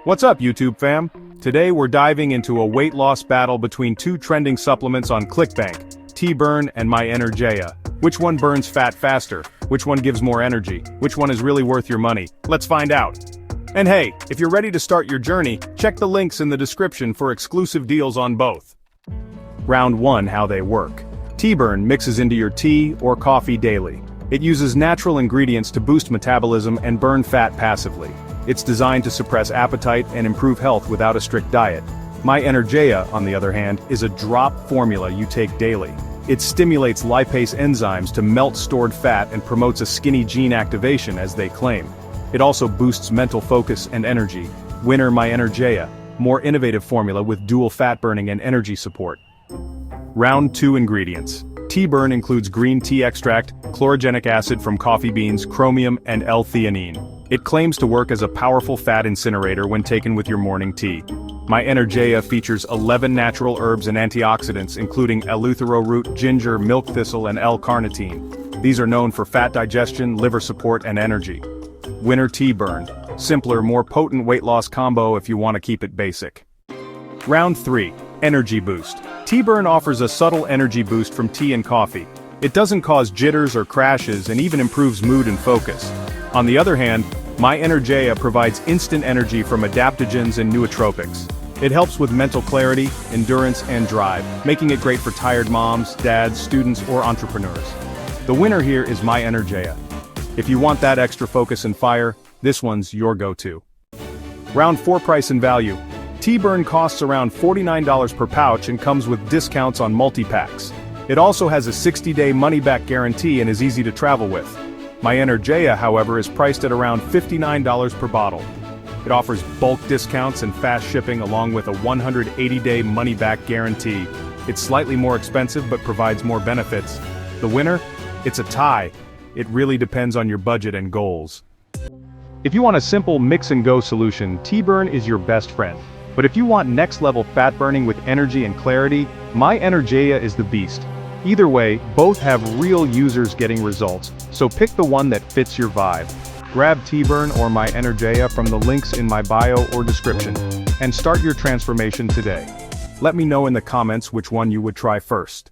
What's up, YouTube fam? Today we're diving into a weight loss battle between two trending supplements on ClickBank, Burn and My Energeia. Which one burns fat faster? Which one gives more energy? Which one is really worth your money? Let's find out. And hey, if you're ready to start your journey, check the links in the description for exclusive deals on both. Round 1. How they work. Burn mixes into your tea or coffee daily. It uses natural ingredients to boost metabolism and burn fat passively. It's designed to suppress appetite and improve health without a strict diet. My Energeia, on the other hand, is a drop formula you take daily. It stimulates lipase enzymes to melt stored fat and promotes a skinny gene activation, as they claim. It also boosts mental focus and energy. Winner My Energeia, more innovative formula with dual fat burning and energy support. Round 2. Ingredients. Burn includes green tea extract, chlorogenic acid from coffee beans, chromium, and L-theanine. It claims to work as a powerful fat incinerator when taken with your morning tea. My Energeia features 11 natural herbs and antioxidants including eleuthero root, ginger, milk thistle, and L-carnitine. These are known for fat digestion, liver support, and energy. Winner Burn. Simpler, more potent weight loss combo if you want to keep it basic. Round 3. Energy boost. Burn offers a subtle energy boost from tea and coffee. It doesn't cause jitters or crashes and even improves mood and focus. On the other hand, My Energeia provides instant energy from adaptogens and nootropics. It helps with mental clarity, endurance, and drive, making it great for tired moms, dads, students, or entrepreneurs. The winner here is My Energeia. If you want that extra focus and fire, this one's your go-to. Round 4. Price and value. Burn costs around $49 per pouch and comes with discounts on multi-packs. It also has a 60-day money-back guarantee and is easy to travel with. My Energeia, however, is priced at around $59 per bottle. It offers bulk discounts and fast shipping along with a 180-day money-back guarantee. It's slightly more expensive but provides more benefits. The winner? It's a tie. It really depends on your budget and goals. If you want a simple mix-and-go solution, Burn is your best friend. But if you want next-level fat burning with energy and clarity, My Energeia is the beast. Either way, both have real users getting results, so pick the one that fits your vibe. Grab Burn or My Energeia from the links in my bio or description, and start your transformation today. Let me know in the comments which one you would try first.